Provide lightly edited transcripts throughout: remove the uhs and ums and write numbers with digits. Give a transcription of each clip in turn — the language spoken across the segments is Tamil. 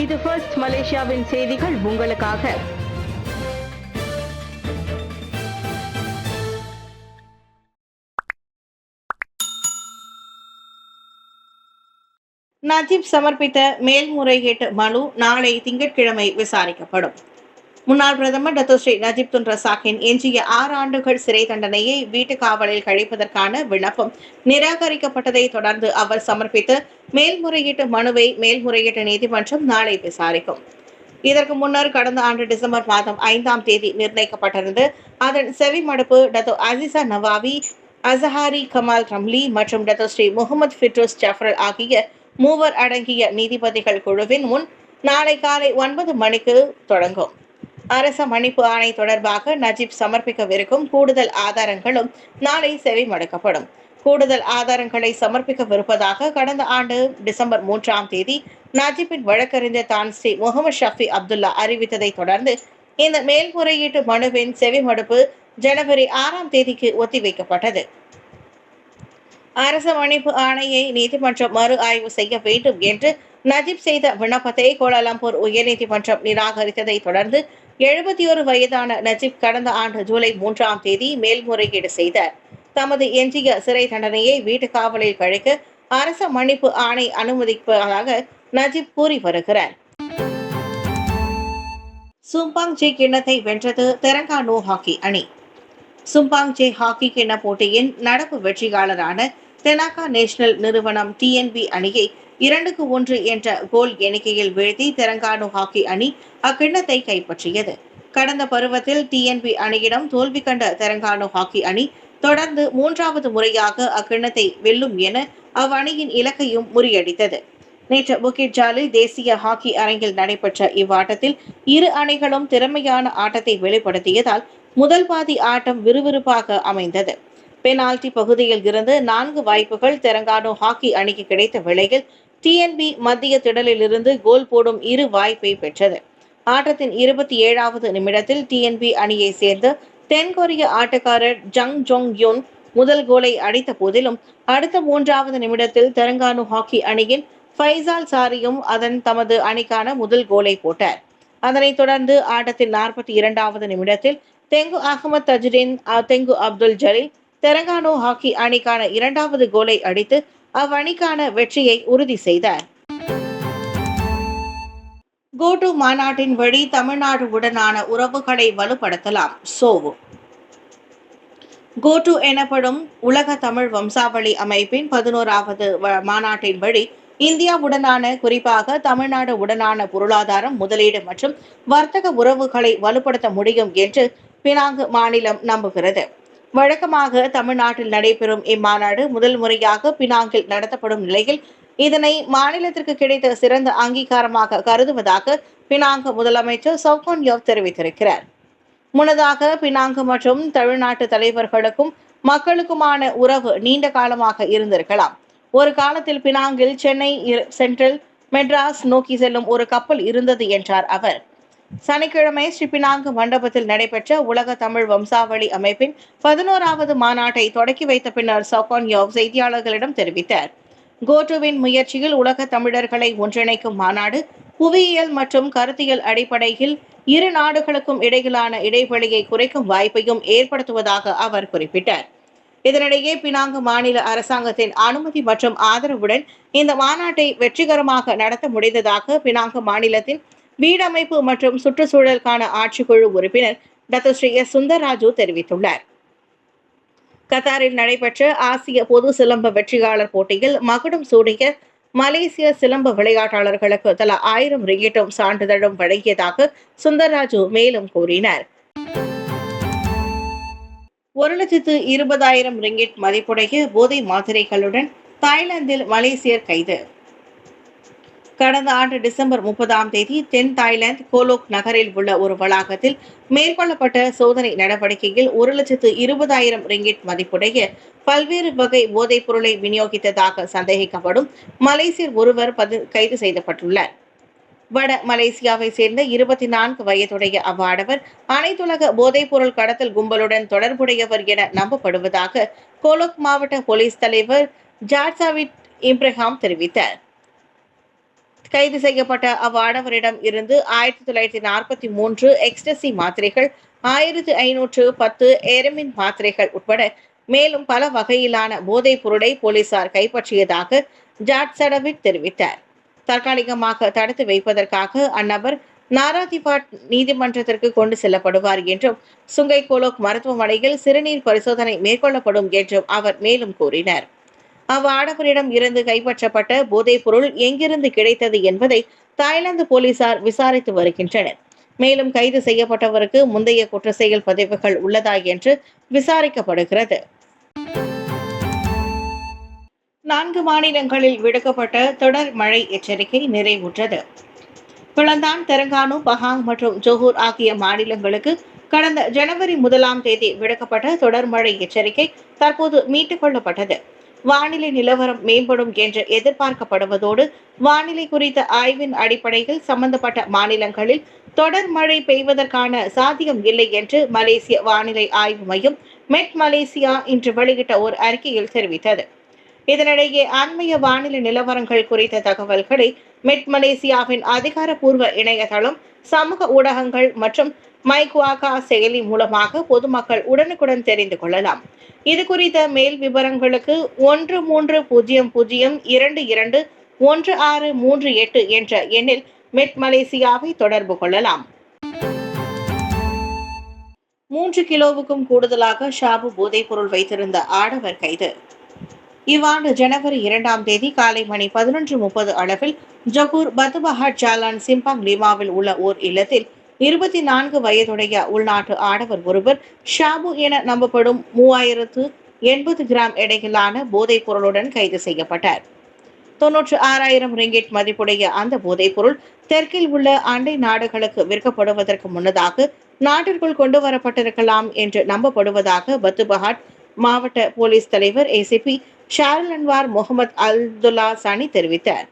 இது ஃபர்ஸ்ட் மலேசியாவின் செய்திகள் உங்களுக்காக. நஜீப் சமர்ப்பித்த மேல்முறையீட்டு மனு நாளை திங்கட்கிழமை விசாரிக்கப்படும். முன்னாள் பிரதமர் டத்தோஸ்ரீ நஜீப் துன் ரசாக்கின் எஞ்சிய 6 ஆண்டுகள் சிறை தண்டனையை வீட்டு காவலில் கழிப்பதற்கான விண்ணப்பம் நிராகரிக்கப்பட்டதை தொடர்ந்து அவர் சமர்ப்பித்த மேல்முறையீட்டு மனுவை மேல்முறையீட்டு நீதிமன்றம் நாளை விசாரிக்கும். இதற்கு முன்னர் கடந்த ஆண்டு டிசம்பர் மாதம் 5ஆம் தேதி நிர்ணயிக்கப்பட்டிருந்த அதன் செவிமடுப்பு Dato Azizah Nawawi, அசஹாரி Kamal Ramli மற்றும் டத்தோஸ்ரீ முகமது ஃபிட்ரோஸ் ஜஃப்ரல் ஆகிய 3 அடங்கிய நீதிபதிகள் குழுவின் முன் நாளை காலை 9 மணிக்கு தொடங்கும். அரச மன்னிப்பு ஆணை தொடர்பாக நஜீப் சமர்ப்பிக்கவிருக்கும் கூடுதல் ஆதாரங்களும் நாளை செவிமடுக்கப்படும். கூடுதல் ஆதாரங்களை சமர்ப்பிக்கவிருப்பதாக கடந்த ஆண்டு டிசம்பர் 3ஆம் தேதி நஜீப்பின் வழக்கறிஞர் தான் ஸ்ரீ முகமது ஷஃபி அப்துல்லா அறிவித்ததை தொடர்ந்து இந்த மேல்முறையீட்டு மனுவின் செவிமடுப்பு ஜனவரி 6ஆம் தேதிக்கு ஒத்திவைக்கப்பட்டது. அரச மன்னிப்பு ஆணையை நீதிமன்றம் மறு ஆய்வு செய்ய வேண்டும் என்று நஜீப் செய்த விண்ணப்பத்தை கோலாலம்பூர் உயர்நீதிமன்றம் நிராகரித்ததை தொடர்ந்து 71 வயதான நஜீப் கடந்த ஆண்டு ஜூலை 3ஆம் தேதி மேல்முறையீடு செய்தார். தமது எஞ்சிய சிறை தண்டனையை வீட்டு காவலில் கழிக்க அரச மன்னிப்பு ஆணை அனுமதிப்பதாக நஜீப் கூறி வருகிறார். சும்பாங் ஜே கிண்ணத்தை வென்றது தெலங்கானா ஹாக்கி அணி. சும்பாங் ஜே ஹாக்கி கிண்ண போட்டியின் நடப்பு வெற்றியாளரான தெனாகா நேஷனல் நிறுவனம் TNB அணியை 2-1 என்ற கோல் எண்ணிக்கையில் வீழ்த்தி தெலங்கானா ஹாக்கி அணி அக்கிண்ணத்தை கைப்பற்றியது. கடந்த பருவத்தில் TNB அணியிடம் தோல்வி கண்ட தெலங்கானா ஹாக்கி அணி தொடர்ந்து 3வது முறையாக அக்கிண்ணத்தை வெல்லும் என அவ்வணியின் இலக்கையும் முறியடித்தது. நேற்று புக்கிட் ஜாலில் தேசிய ஹாக்கி அரங்கில் நடைபெற்ற இவ்வாட்டத்தில் இரு அணிகளும் திறமையான ஆட்டத்தை வெளிப்படுத்தியதால் முதல் பாதி ஆட்டம் விறுவிறுப்பாக அமைந்தது. பெனால்டி பகுதியில் இருந்து 4 வாய்ப்புகள் தெலங்கானா ஹாக்கி அணிக்கு கிடைத்த வேளையில் TNB மத்திய திடலில் இருந்து கோல் போடும் 2 வாய்ப்பை பெற்றது. ஆட்டத்தின் 27வது நிமிடத்தில் TNB அணியை சேர்ந்த தென்கொரிய ஆட்டக்காரர் ஜங் ஜோங் யூன் முதல் கோலை அடித்த போதிலும் அடுத்த 3வது நிமிடத்தில் தெலங்கானா ஹாக்கி அணியின் ஃபைசால் சாரியும் தமது அணிக்கான முதல் கோலை போட்டார். அதனைத் தொடர்ந்து ஆட்டத்தின் 42வது நிமிடத்தில் தெங்கு அகமது தஜுதீன் தெங்கு அப்துல் ஜலீல் தெலங்கானா ஹாக்கி அணிக்கான 2வது கோலை அடித்து அவ்வணிக்கான வெற்றியை உறுதி செய்தார். கோட்டு மாநாட்டின் வழி தமிழ்நாடுவுடனான உறவுகளை வலுப்படுத்தலாம் சோவு. கோட்டு எனப்படும் உலக தமிழ் வம்சாவளி அமைப்பின் 11வது மாநாட்டின் வழி இந்தியாவுடனான குறிப்பாக தமிழ்நாடு உடனான பொருளாதாரம், முதலீடு மற்றும் வர்த்தக உறவுகளை வலுப்படுத்த முடியும் என்று பினாங்கு மாநிலம் நம்புகிறது. வழக்கமாக தமிழ்நாட்டில் நடைபெறும் இம்மாநாடு முதல் முறையாக பினாங்கில் நடத்தப்படும் நிலையில் இதனை மாநிலத்திற்கு கிடைத்த சிறந்த அங்கீகாரமாக கருதுவதாக பினாங்கு முதலமைச்சர் சவுகான்யோவ் தெரிவித்திருக்கிறார். முன்னதாக பினாங்கு மற்றும் தமிழ்நாட்டு தலைவர்களுக்கும் மக்களுக்குமான உறவு நீண்ட காலமாக இருந்திருக்கலாம். ஒரு காலத்தில் பினாங்கில் சென்னை சென்ட்ரல் மெட்ராஸ் நோக்கி செல்லும் ஒரு கப்பல் இருந்தது என்றார் அவர். சனிக்கிழமை ஸ்ரீ பினாங்கு மண்டபத்தில் நடைபெற்ற உலக தமிழ் வம்சாவளி அமைப்பின் 11வது மாநாட்டை தொடக்கி வைத்த பின்னர் சவுகான்யோவ் செய்தியாளர்களிடம் தெரிவித்தார். கோட்டுவின் முயற்சியில் உலக தமிழர்களை ஒன்றிணைக்கும் மாநாடு புவியியல் மற்றும் கருத்தியல் அடிப்படையில் இரு நாடுகளுக்கும் இடையிலான இடைவெளியை குறைக்கும் வாய்ப்பையும் ஏற்படுத்துவதாக அவர் குறிப்பிட்டார். இதனிடையே பினாங்கு மாநில அரசாங்கத்தின் அனுமதி மற்றும் ஆதரவுடன் இந்த மாநாட்டை வெற்றிகரமாக நடத்த முடிந்ததாக பினாங்கு மாநிலத்தின் வீடமைப்பு மற்றும் சுற்றுச்சூழலுக்கான ஆட்சிக்குழு உறுப்பினர் டத்தோஸ்ரீ சுந்தர்ராஜு தெரிவித்துள்ளார். கத்தாரில் நடைபெற்ற ஆசிய பொது சிலம்ப வெற்றியாளர் போட்டியில் மகுடம் சூடிய மலேசிய சிலம்ப விளையாட்டாளர்களுக்கு தலா 1000 ரிங்கிட்டும் சான்றிதழும் வழங்கியதாக சுந்தர்ராஜு மேலும் கூறினார். 1,20,000 ரிங்கிட் மதிப்புடைய போதை மாத்திரைகளுடன் தாய்லாந்தில் மலேசியர் கைது. கடந்த ஆண்டு டிசம்பர் 30ஆம் தேதி தென் தாய்லாந்து கோலோக் நகரில் உள்ள ஒரு வளாகத்தில் மேற்கொள்ளப்பட்ட சோதனை நடவடிக்கையில் 1,20,000 ரிங்கிட் மதிப்புடைய பல்வேறு வகை போதைப் பொருளை விநியோகித்ததாக சந்தேகிக்கப்படும் மலேசியர் ஒருவர் கைது செய்யப்பட்டுள்ளார். வட மலேசியாவை சேர்ந்த 24 வயதுடைய அவ்வாடவர் அனைத்துலக போதைப்பொருள் கடத்தல் கும்பலுடன் தொடர்புடையவர் என நம்பப்படுவதாக கோலோக் மாவட்ட போலீஸ் தலைவர் ஜாட்சாவிட் இப்ரஹாம் தெரிவித்தார். கைது செய்யப்பட்ட அவ்வாடவரிடம் இருந்து 1943 எக்ஸ்டசி மாத்திரைகள், 1510 எரமின் மாத்திரைகள் உட்பட மேலும் பல வகையிலான போதைப் பொருளை போலீசார் கைப்பற்றியதாக ஜாட் சடவிக் தெரிவித்தார். தற்காலிகமாக தடுத்து வைப்பதற்காக அந்நபர் நாராதிபாட் நீதிமன்றத்திற்கு கொண்டு செல்லப்படுவார் என்றும், சுங்கை கோலோக் மருத்துவமனையில் சிறுநீர் பரிசோதனை மேற்கொள்ளப்படும் என்றும் அவர் மேலும் கூறினார். அவ்வாடவரிடம் இருந்து கைப்பற்றப்பட்ட போதைப் பொருள் எங்கிருந்து கிடைத்தது என்பதை தாய்லாந்து போலீசார் விசாரித்து வருகின்றனர். மேலும் கைது செய்யப்பட்டவருக்கு முந்தைய குற்ற செயல் பதிவுகள் உள்ளதா என்று விசாரிக்கப்படுகிறது. 4 மாநிலங்களில் விடுக்கப்பட்ட தொடர் மழை எச்சரிக்கை நிறைவுற்றது. கிளந்தான், தெலங்கானா, பஹாங் மற்றும் ஜோஹூர் ஆகிய மாநிலங்களுக்கு கடந்த ஜனவரி 1ஆம் தேதி விடுக்கப்பட்ட தொடர் மழை எச்சரிக்கை தற்போது மீட்டுக் கொள்ளப்பட்டது. வானிலை நிலவரம் மேம்படும் என்று எதிர்பார்க்கப்படுவதோடு, வானிலை குறித்த ஆய்வின் அடிப்படையில் சம்பந்தப்பட்ட மாநிலங்களில் தொடர் மழை பெய்வதற்கான சாத்தியம் இல்லை என்று மலேசிய வானிலை ஆய்வு மையம் மெட் மலேசியா இன்று வெளியிட்ட ஒரு அறிக்கையில் தெரிவித்தது. இதனிடையே அண்மைய வானிலை நிலவரங்கள் குறித்த தகவல்களை மெட் மலேசியாவின் அதிகாரப்பூர்வ இணையதளம், சமூக ஊடகங்கள் மற்றும் மைகுவாகா செயலி மூலமாக பொதுமக்கள் உடனுக்குடன் தெரிந்து கொள்ளலாம். இது குறித்த மேல் விவரங்களுக்கு 1300221638 என்ற எண்ணில் மெட் மலேசியாவை தொடர்பு கொள்ளலாம். 3 கிலோவுக்கும் கூடுதலாக ஷாபு போதைப்பொருள் வைத்திருந்த ஆடவர் கைது. இவ்வாண்டு ஜனவரி 2ஆம் தேதி காலை மணி 11:30 அளவில் ஜொகூர் பத்துபஹாட் ஜாலான் சிம்பாங் லிமாவில் உள்ள ஓர் இல்லத்தில் 24 வயதுடைய உள்நாட்டு ஆடவர் ஒருவர் ஷாபு என நம்பப்படும் 3080 கிராம் எடையிலான போதைப் பொருளுடன் கைது செய்யப்பட்டார். 96,000 ரிங்கிட் மதிப்புடைய அந்த போதைப் பொருள் தெற்கில் உள்ள அண்டை நாடுகளுக்கு விற்கப்படுவதற்கு முன்னதாக நாட்டிற்குள் கொண்டு வரப்பட்டிருக்கலாம் என்று நம்பப்படுவதாக பத்துபஹாட் மாவட்ட போலீஸ் தலைவர் ஏசிபி ஷாருல் அன்வார் முகமது அல்துல்லா சனி தெரிவித்தார்.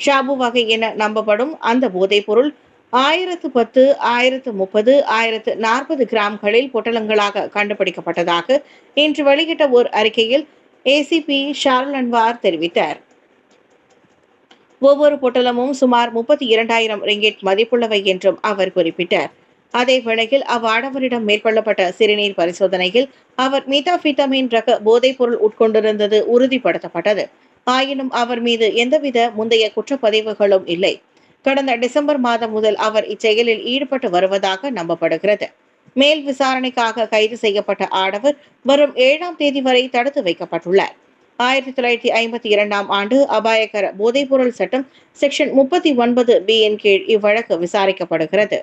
ஷாபு வகை என நம்பப்படும் அந்த போதைப் பொருள் 1010, 1030, 1040 கிராம்களில் பொட்டலங்களாக கண்டுபிடிக்கப்பட்டதாக இன்று வெளியிட்ட ஓர் அறிக்கையில் ஏசிபி ஷாருல் அன்வார் தெரிவித்தார். ஒவ்வொரு பொட்டலமும் சுமார் 32,000 ரிங்கிட் மதிப்புள்ளவை என்றும் அவர் குறிப்பிட்டார். அதே வேளையில் அவ்வாடவரிடம் மேற்கொள்ளப்பட்ட சிறுநீர் பரிசோதனையில் அவர் மீதாபிட்டமின் ரக போதைப் பொருள் உட்கொண்டிருந்தது உறுதிப்படுத்தப்பட்டது. ஆயினும் அவர் மீது எந்தவித முந்தைய குற்றப்பதிவுகளும் இல்லை. கடந்த டிசம்பர் மாதம் முதல் அவர் இச்செயலில் ஈடுபட்டு வருவதாக நம்பப்படுகிறது. மேல் விசாரணைக்காக கைது செய்யப்பட்ட ஆடவர் வரும் 7ஆம் தேதி வரை தடுத்து வைக்கப்பட்டுள்ளார். 1952ஆம் ஆண்டு அபாயகர போதைப்பொருள் சட்டம் செக்ஷன் 39B இன் கீழ் இவ்வழக்கு விசாரிக்கப்படுகிறது.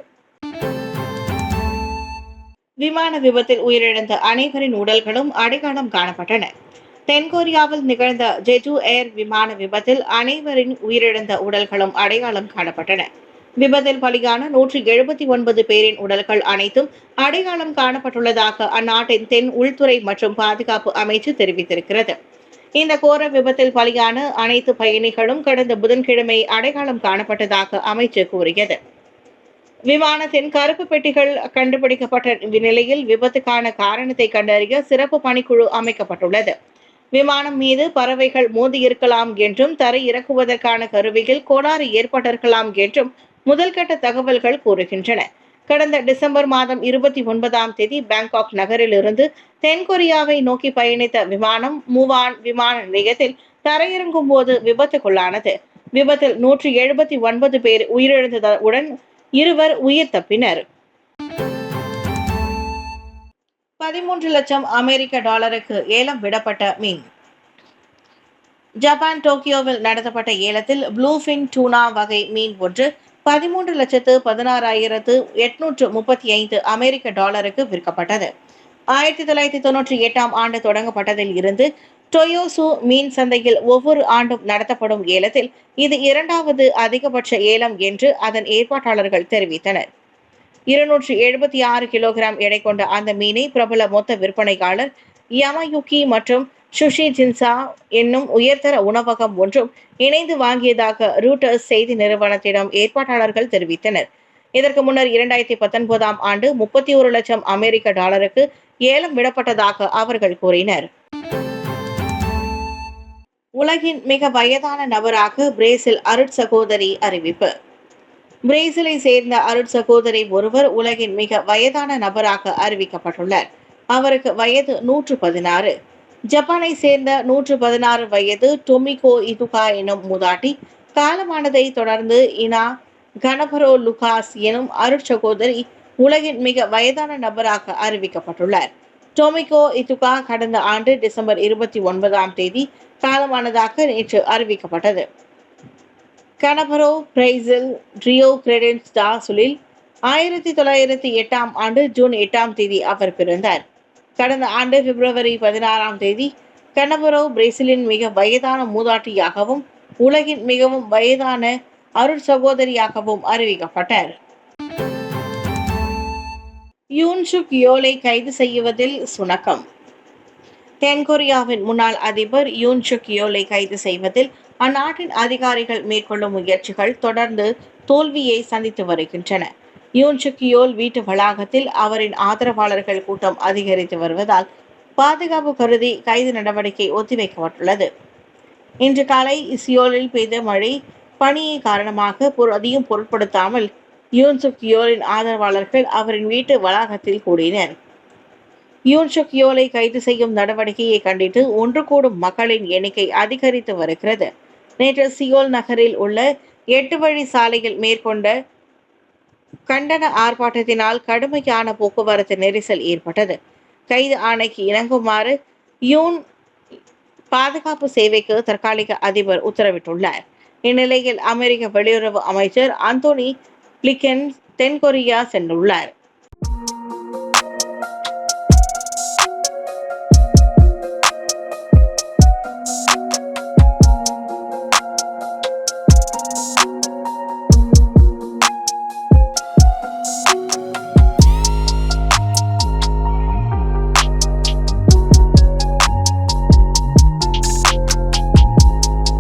விமான விபத்தில் உயிரிழந்த அனைவரின் உடல்களும் அடையாளம் காணப்பட்டன. தென்கொரியாவில் நிகழ்ந்த ஜெட்டு ஏர் விமான விபத்தில் அனைவரின் உயிரிழந்த உடல்களும் அடையாளம் காணப்பட்டன. விபத்தில் பலியான 179 பேரின் உடல்கள் அனைத்தும் அடையாளம் காணப்பட்டுள்ளதாக அந்நாட்டின் தென் உள்துறை மற்றும் பாதுகாப்பு அமைச்சு தெரிவித்திருக்கிறது. இந்த கோர விபத்தில் பலியான அனைத்து பயணிகளும் கடந்த புதன்கிழமை அடையாளம் காணப்பட்டதாக அமைச்சு கூறியது. விமானத்தின் கருப்பு பெட்டிகள் கண்டுபிடிக்கப்பட்ட நிலையில் விபத்துக்கான காரணத்தை கண்டறிய சிறப்பு பணிக்குழு அமைக்கப்பட்டுள்ளது. விமானம் மீது பறவைகள் மோதியிருக்கலாம் என்றும், தரை இறக்குவதற்கான கருவியில் கோளாறு ஏற்பட்டிருக்கலாம் என்றும் முதல்கட்ட தகவல்கள் கூறுகின்றன. கடந்த டிசம்பர் மாதம் 29ஆம் தேதி பாங்காக் நகரிலிருந்து தென்கொரியாவை நோக்கி பயணித்த விமானம் மூவான் விமான நிலையத்தில் தரையிறங்கும் போது விபத்துக்குள்ளானது. விபத்தில் 179 பேர் உயிரிழந்ததுடன் 2 உயிர் தப்பினர். 13 லட்சம் அமெரிக்க டாலருக்கு ஏலம் விடப்பட்ட மீன். ஜப்பான் டோக்கியோவில் நடத்தப்பட்ட ஏலத்தில் ப்ளூஃபின் டூனா வகை மீன் ஒன்று 13,16,835 அமெரிக்க டாலருக்கு விற்கப்பட்டது. 1998ஆம் ஆண்டு தொடங்கப்பட்டதில் இருந்து டொயோசு மீன் சந்தையில் ஒவ்வொரு ஆண்டும் நடத்தப்படும் ஏலத்தில் இது 2வது அதிகபட்ச ஏலம் என்று அதன் ஏற்பாட்டாளர்கள் தெரிவித்தனர். 276 கிலோகிராம் எடை கொண்ட அந்த மீனை பிரபல மொத்த விற்பனையாளர் யமயுகி மற்றும் சுஷி ஜின்சா என்னும் உயர்தர உணவகம் ஒன்றும் இணைந்து வாங்கியதாக ரூட்டர்ஸ் செய்தி நிறுவனத்திடம் ஏற்பாட்டாளர்கள் தெரிவித்தனர். இதற்கு முன்னர் 2019ஆம் ஆண்டு 31 லட்சம் அமெரிக்க டாலருக்கு ஏலம் விடப்பட்டதாக அவர்கள் கூறினர். உலகின் மிக வயதான நபராக பிரேசில் அருட்சகோதரி அறிவிப்பு. பிரேசிலை சேர்ந்த அருட்சகோதரி ஒருவர் உலகின் மிக வயதான நபராக அறிவிக்கப்பட்டுள்ளார். அவருக்கு வயது 116. ஜப்பானை சேர்ந்த 116 வயது டொமிகோ இதுகா எனும் மூதாட்டி காலமானதை தொடர்ந்து இனா கனபரோ லுகாஸ் எனும் அருட்சகோதரி உலகின் மிக வயதான நபராக அறிவிக்கப்பட்டுள்ளார். டொமிகோ இதுகா கடந்த ஆண்டு டிசம்பர் 29ஆம் தேதி காலமானதாக நேற்று அறிவிக்கப்பட்டது. கனபரோ பிரேசில் ரியோ கிரெடென்ஸ் டா சுலில் 1908ஆம் ஆண்டு ஜூன் 8ஆம் தேதி அவர் பிறந்தார். கடந்த ஆண்டு பிப்ரவரி 16ஆம் தேதி கனபரோ பிரேசிலின் மிக வயதான மூதாட்டியாகவும் உலகின் மிகவும் வயதான அருட்சகோதரியாகவும் அறிவிக்கப்பட்டார். யூன் சுக் யோலை கைது செய்வதில் சுணக்கம். தென்கொரியாவின் முன்னாள் அதிபர் யூன் சுக் யோலை கைது செய்வதில் அந்நாட்டின் அதிகாரிகள் மேற்கொள்ளும் முயற்சிகள் தொடர்ந்து தோல்வியை சந்தித்து வருகின்றன. யூன் சுக் யோல் வீட்டு வளாகத்தில் அவரின் ஆதரவாளர்கள் கூட்டம் அதிகரித்து வருவதால் பாதுகாப்பு கருதி கைது நடவடிக்கை ஒத்திவைக்கப்பட்டுள்ளது. இன்று காலை சியோலில் பெய்த மழை பனியை காரணமாக அதையும் பொருட்படுத்தாமல் யூன் சுக் யோலின் ஆதரவாளர்கள் அவரின் வீட்டு வளாகத்தில் கூடினர். யூன் சுக் யோலை கைது செய்யும் நடவடிக்கையை கண்டித்து ஒன்று கூடும் மக்களின் எண்ணிக்கை அதிகரித்து வருகிறது. நேற்று சியோல் நகரில் உள்ள 8 வழி சாலையில் மேற்கொண்ட கண்டன ஆர்ப்பாட்டத்தினால் கடுமையான போக்குவரத்து நெரிசல் ஏற்பட்டது. கைது ஆணைக்கு இணங்குமாறு யூன் பாதுகாப்பு சேவைக்கு தற்காலிக அதிபர் உத்தரவிட்டுள்ளார். இந்நிலையில் அமெரிக்க வெளியுறவு அமைச்சர் அந்தோனி பிளிங்கன் தென்கொரியா சென்றுள்ளார்.